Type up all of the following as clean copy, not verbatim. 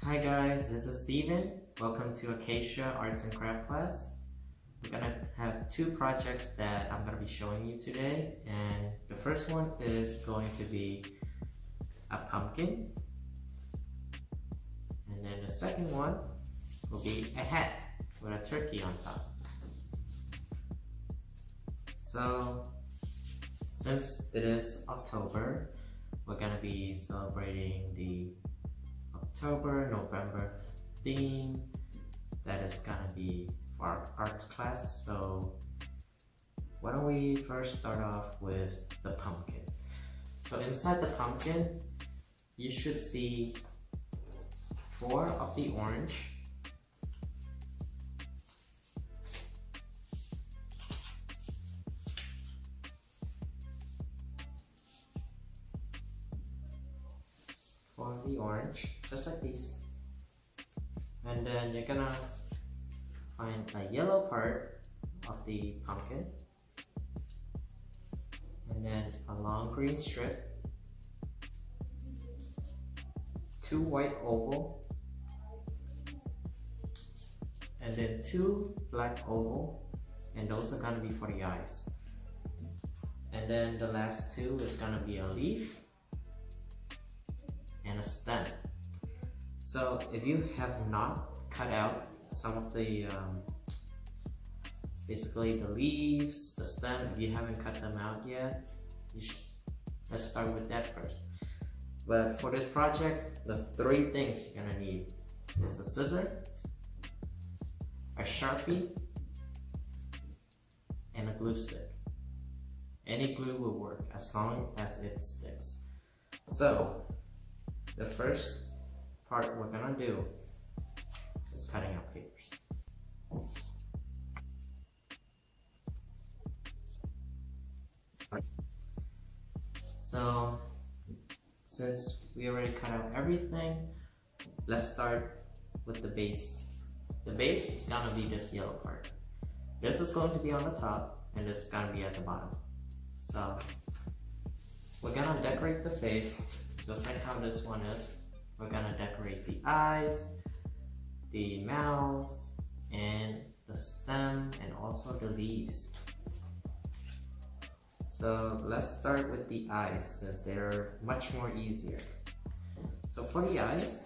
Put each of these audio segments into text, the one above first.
Hi guys, this is Steven. Welcome to Acacia Arts and Craft class. We're gonna have two projects that I'm gonna be showing you today, and the first one is going to be a pumpkin, and then the second one will be a hat with a turkey on top. So since it is October, we're gonna be celebrating the October-November theme that is gonna be for our art class. So why don't we first start off with the pumpkin. So inside the pumpkin, you should see 4 of the orange, just like these. And then you're gonna find a yellow part of the pumpkin, and then a long green strip, 2 white oval, and then 2 black oval, and those are gonna be for the eyes. And then the last 2 is gonna be a leaf and a stem. So if you have not cut out some of the basically the leaves, the stem, if you haven't cut them out yet, let's start with that first. But for this project, the 3 things you're gonna need is a scissor, a Sharpie, and a glue stick. Any glue will work as long as it sticks. So the first part we're gonna do is cutting out papers. So since we already cut out everything, let's start with the base. The base is gonna be this yellow part. This is going to be on the top, and this is gonna be at the bottom. So we're gonna decorate the face just like how this one is. We're gonna decorate the eyes, the mouths, and the stem, and also the leaves. So let's start with the eyes, since they're much more easier. So for the eyes,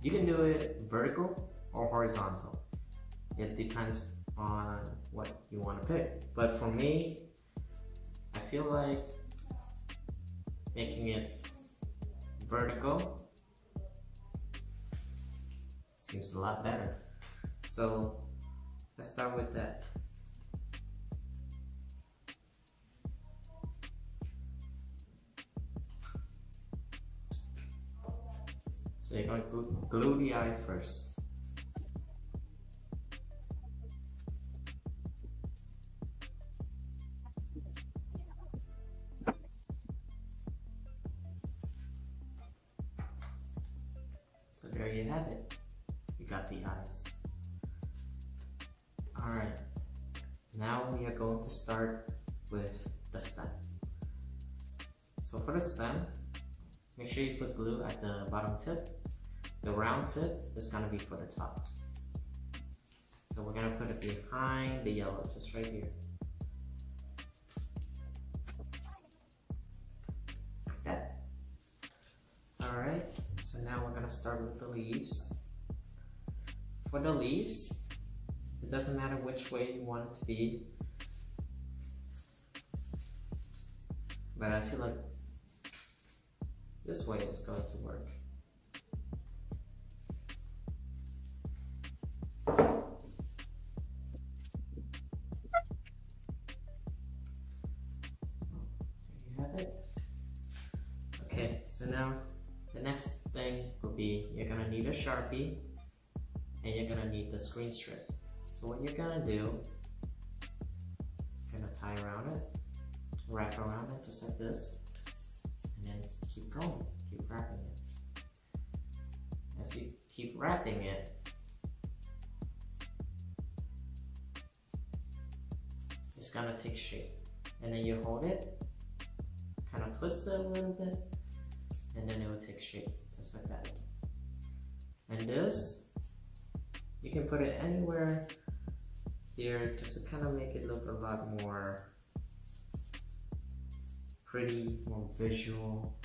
you can do it vertical or horizontal. It depends on what you want to pick. But for me, I feel like making it vertical seems a lot better. So let's start with that. So you're going to glue the eye first. So there you have it. You got the eyes. Alright, now we are going to start with the stem. So for the stem, make sure you put glue at the bottom tip. The round tip is gonna be for the top. So we're gonna put it behind the yellow, just right here. Like that. Alright, so now we're gonna start with the leaves. For the leaves, it doesn't matter which way you want it to be, but I feel like this way is going to work. There you have it. Okay, so now the next thing will be, you're gonna need a Sharpie, and you're gonna need the screen strip. So what you're gonna do, you're gonna tie around it, wrap around it just like this, and then keep going, keep wrapping it. As you keep wrapping it, it's gonna take shape. And then you hold it, kind of twist it a little bit, and then it will take shape, just like that. And this, you can put it anywhere here just to kind of make it look a lot more pretty, more visual.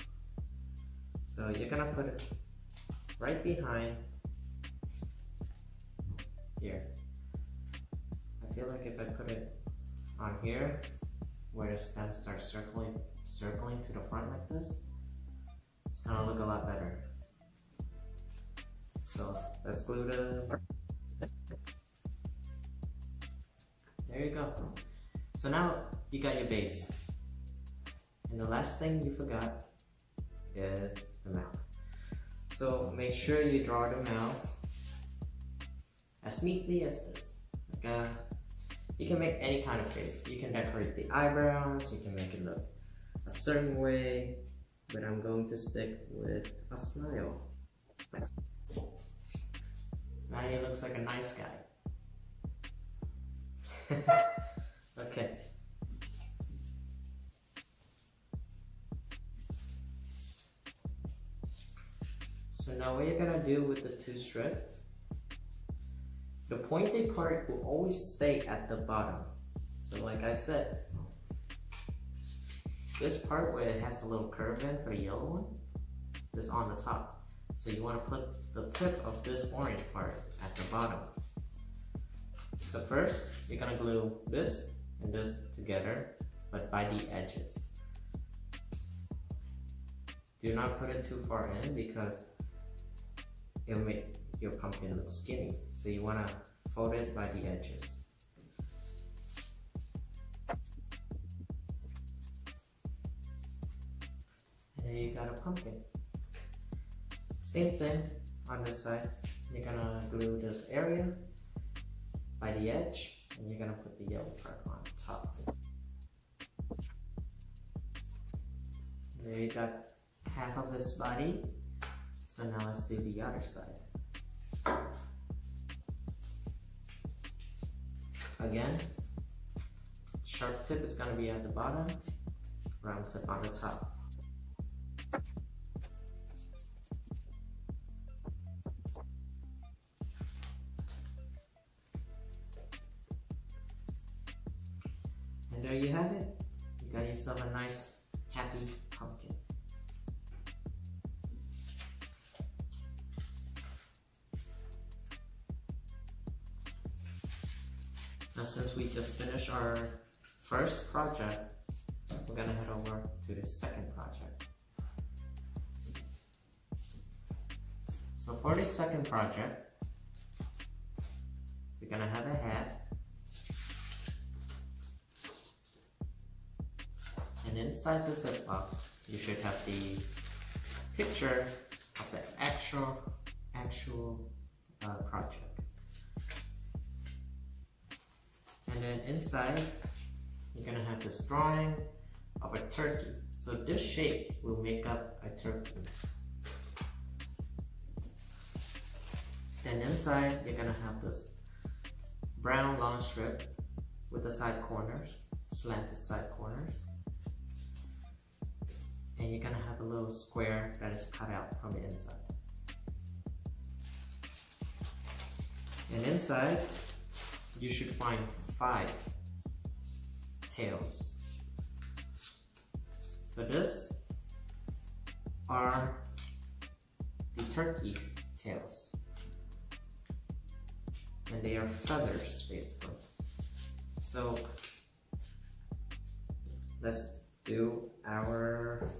So you're gonna put it right behind here. I feel like if I put it on here, where the stem starts circling to the front like this, it's gonna look a lot better. So let's glue the. There you go. So now you got your base. And the last thing you forgot is the mouth. So make sure you draw the mouth as neatly as this. Like you can make any kind of face. You can decorate the eyebrows, you can make it look a certain way, but I'm going to stick with a smile. Now he looks like a nice guy. Okay. So now what you're gonna do with the two strips, the pointed part will always stay at the bottom. So like I said, this part where it has a little curve in for the yellow one is on the top. So you want to put the tip of this orange part at the bottom. So first, you're gonna glue this and this together, but by the edges. Do not put it too far in because it'll make your pumpkin look skinny. So you wanna fold it by the edges. And then you got a pumpkin. Same thing on this side. You're gonna glue this area by the edge, and you're gonna put the yellow part on top. There you got half of this body. So now let's do the other side. Again, sharp tip is gonna be at the bottom, round tip on the top. And there you have it. You got yourself a nice, happy pumpkin. Now since we just finished our first project, we're gonna head over to the second project. So for the second project, we're gonna have a hat. And inside the Ziploc, you should have the picture of the actual project. And then inside, you're gonna have this drawing of a turkey. So this shape will make up a turkey. Then inside, you're gonna have this brown long strip with the side corners, slanted side corners. And you're gonna have a little square that is cut out from the inside. And inside, you should find 5 tails. So this are the turkey tails. And they are feathers, basically. So let's do our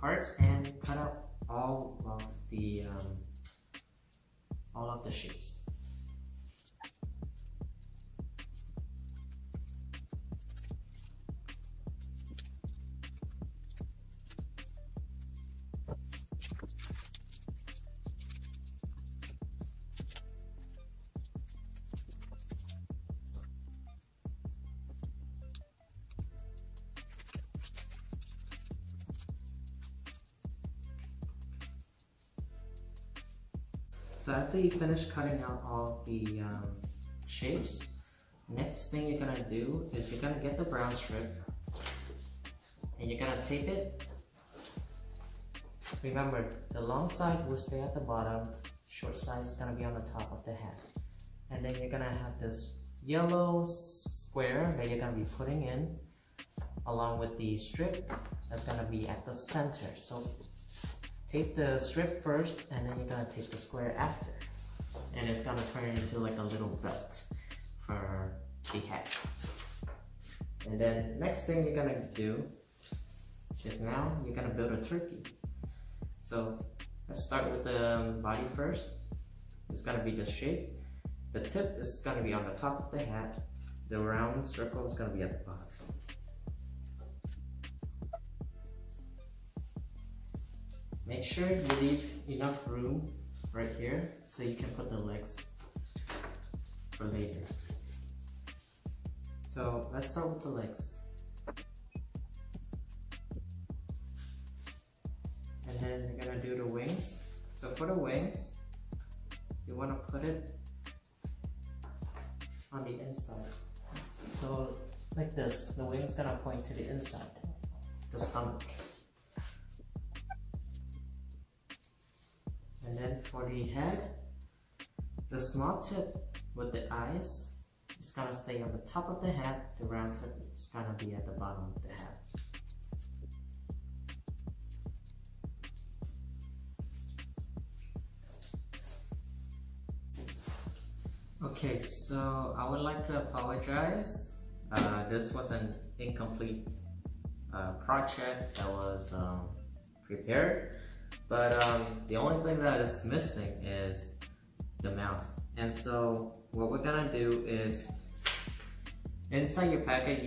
part and cut out all of the shapes. So after you finish cutting out all the shapes, next thing you're gonna do is you're gonna get the brown strip and you're gonna tape it. Remember, the long side will stay at the bottom, short side is gonna be on the top of the hat. And then you're gonna have this yellow square that you're gonna be putting in along with the strip that's gonna be at the center. So take the strip first and then you're gonna take the square after. And it's gonna turn into like a little belt for the hat. And then next thing you're gonna do is now you're gonna build a turkey. So let's start with the body first. It's gonna be the shape. The tip is gonna be on the top of the hat. The round circle is gonna be at the bottom. Make sure you leave enough room right here so you can put the legs for later. So let's start with the legs. And then you're gonna do the wings. So for the wings, you wanna put it on the inside. So like this, the wing's gonna point to the inside, the stomach. And then for the head, the small tip with the eyes is gonna stay on the top of the hat. The round tip is gonna be at the bottom of the hat. Okay, so I would like to apologize. This was an incomplete project that was prepared, but the only thing that is missing is the mouth. And so what we're gonna do is, inside your packet,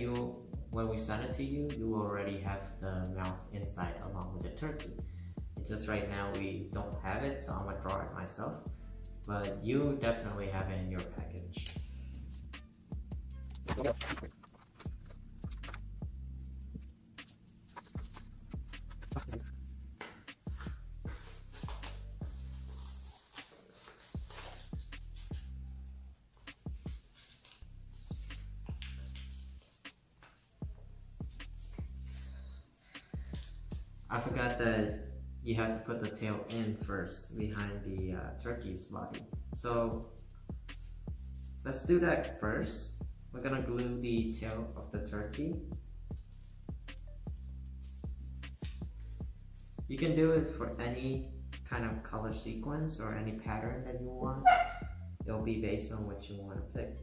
when we send it to you, you already have the mouth inside along with the turkey. It's just right now we don't have it, so I'm gonna draw it myself. But you definitely have it in your package. I forgot that you have to put the tail in first behind the turkey's body. So let's do that first. We're gonna glue the tail of the turkey. You can do it for any kind of color sequence or any pattern that you want. It'll be based on what you want to pick.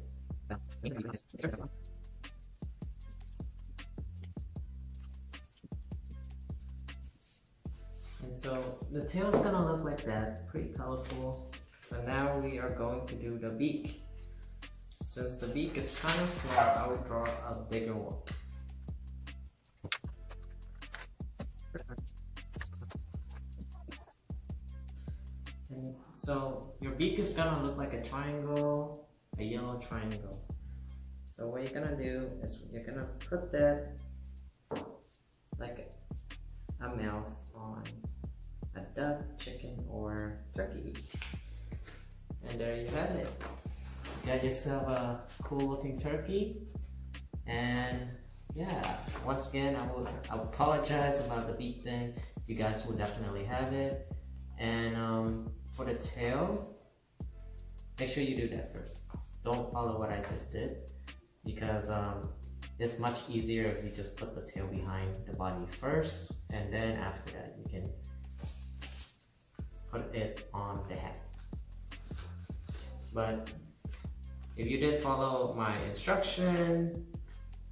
And so the tail is gonna look like that, pretty colorful. So now we are going to do the beak. Since the beak is kind of small, I will draw a bigger one. And so your beak is gonna look like a triangle, a yellow triangle. So what you're gonna do is you're gonna put that like a mouth on a duck, chicken, or turkey. And there you have it. You got yourself a cool looking turkey. And yeah, once again, I apologize about the beak thing. You guys will definitely have it. And for the tail, make sure you do that first. Don't follow what I just did, because it's much easier if you just put the tail behind the body first, and then after that you can put it on the hat. But if you did follow my instruction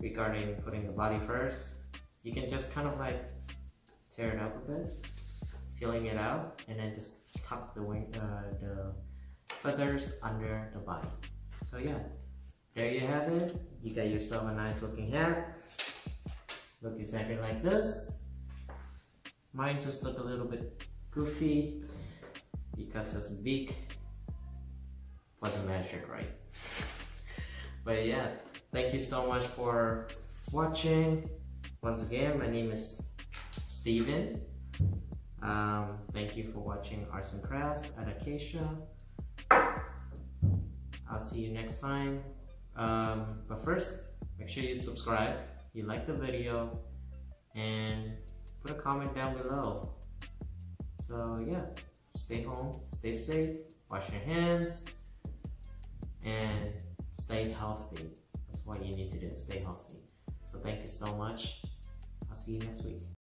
regarding putting the body first, you can just kind of like tear it up a bit, feeling it out, and then just tuck the the feathers under the body. So yeah, there you have it. You got yourself a nice looking hat. Look exactly like this. Mine just look a little bit goofy because his beak wasn't measured right. But yeah, thank you so much for watching. Once again, my name is Steven. Thank you for watching Arts and Crafts at Acacia. I'll see you next time. But first, make sure you subscribe, you like the video, and put a comment down below. So yeah, stay home, stay safe, wash your hands, and stay healthy. That's what you need to do, stay healthy. So thank you so much. I'll see you next week.